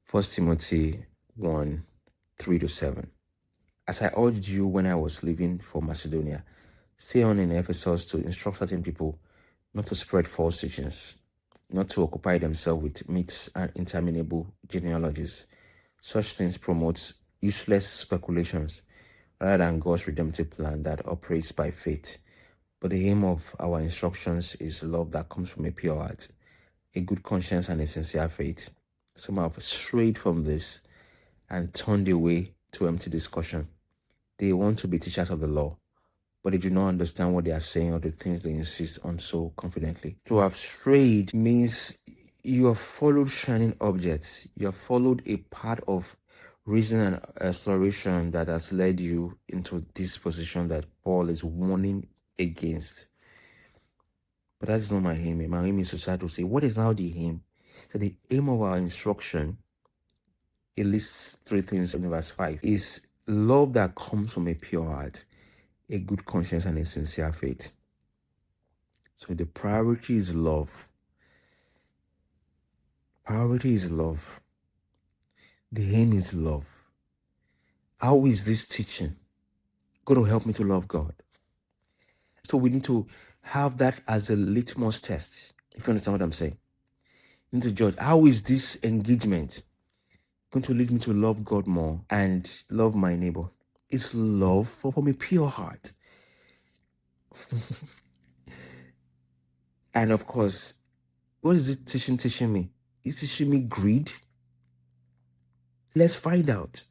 First Timothy 1, 3-7. As I urged you when I was leaving for Macedonia, stay on in Ephesus to instruct certain people not to spread false teachings, not to occupy themselves with myths and interminable genealogies. Such things promote useless speculations rather than God's redemptive plan that operates by faith. But the aim of our instructions is love that comes from a pure heart, a good conscience, and a sincere faith. Some have strayed from this and turned away to empty discussion. They want to be teachers of the law, but they do not understand what they are saying or the things they insist on so confidently. To have strayed means you have followed shining objects. You have followed a part of reason and exploration that has led you into this position that Paul is warning against. But that's not my aim. My aim is to start to say, what is now the aim? So the aim of our instruction, it lists 3 things in verse 5, is love that comes from a pure heart, a good conscience, and a sincere faith. So the priority is love. Priority is love. The aim is love. How is this teaching going to help me to love God? So we need to have that as a litmus test, if you understand what I'm saying. You need to judge, how is this engagement going to lead me to love God more and love my neighbor? It's love from a pure heart. And of course, what is it teaching me? It's teaching me greed. Let's find out.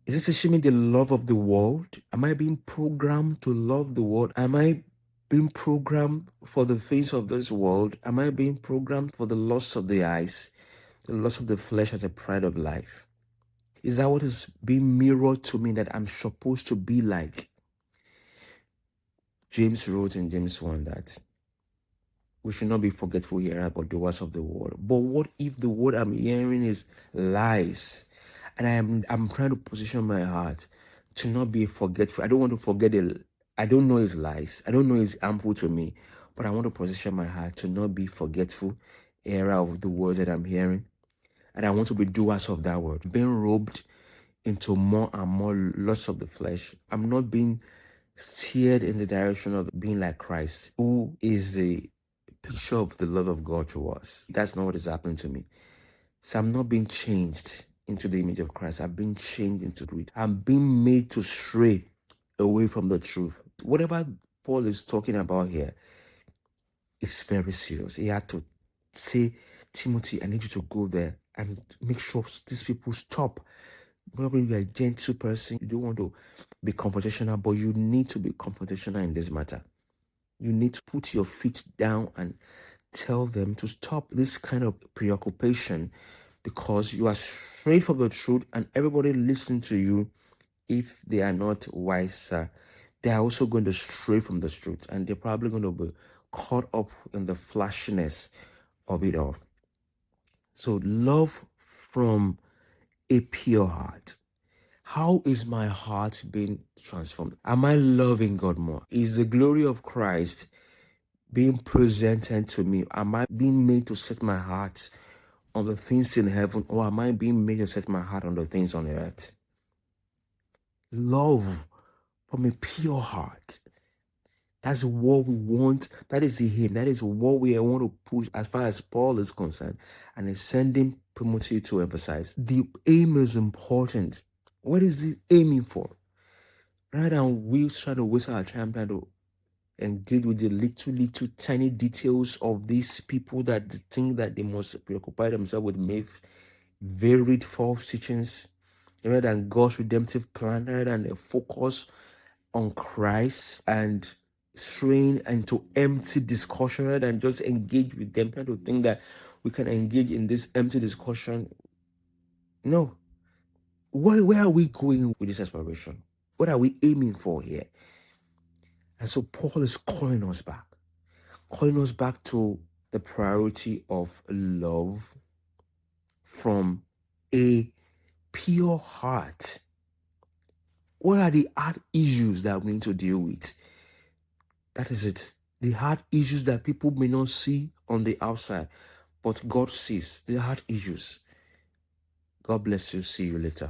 Is this teaching me the love of the world? Am I being programmed to love the world? Am I being programmed for the things of this world? Am I being programmed for the lust of the eyes, the lust of the flesh, and the pride of life? Is that what is being mirrored to me that I'm supposed to be like? James wrote in James 1 that we should not be forgetful here about the words of the word. But what if the word I'm hearing is lies? And I'm trying to position my heart to not be forgetful. I don't want to forget it. I don't know it's lies. I don't know it's harmful to me. But I want to position my heart to not be forgetful era of the words that I'm hearing. And I want to be doers of that word. Being robed into more and more lusts of the flesh. I'm not being steered in the direction of being like Christ, who is the picture of the love of God to us. That's not what is happening to me. So I'm not being changed into the image of Christ. I'm being changed into greed. I'm being made to stray away from the truth. Whatever Paul is talking about here is very serious. He had to say, Timothy, I need you to go there and make sure these people stop. Probably you're a gentle person. You don't want to be confrontational, but you need to be confrontational in this matter. You need to put your feet down and tell them to stop this kind of preoccupation, because you are straight from the truth, and everybody listening to you, if they are not wiser, they are also going to stray from the truth, and they're probably going to be caught up in the flashiness of it all. So love from a pure heart. How is my heart being transformed? Am I loving God more? Is the glory of Christ being presented to me? Am I being made to set my heart on the things in heaven, or am I being made to set my heart on the things on earth? Love from a pure heart. That's what we want. That is the aim. That is what we want to push as far as Paul is concerned, and is sending Timothy to emphasize. The aim is important. What is he aiming for? Rather than we try to waste our time trying to engage with the little tiny details of these people that think that they must preoccupy themselves with myth, varied false teachings, rather than God's redemptive plan, rather than a focus on Christ and straying into empty discussion, rather than just engage with them, trying to think that we can engage in this empty discussion. No. Where are we going with this exploration? What are we aiming for here? And so Paul is calling us back to the priority of love from a pure heart. What are the hard issues that we need to deal with? That is it. The hard issues that people may not see on the outside, but God sees. The hard issues. God bless you. See you later.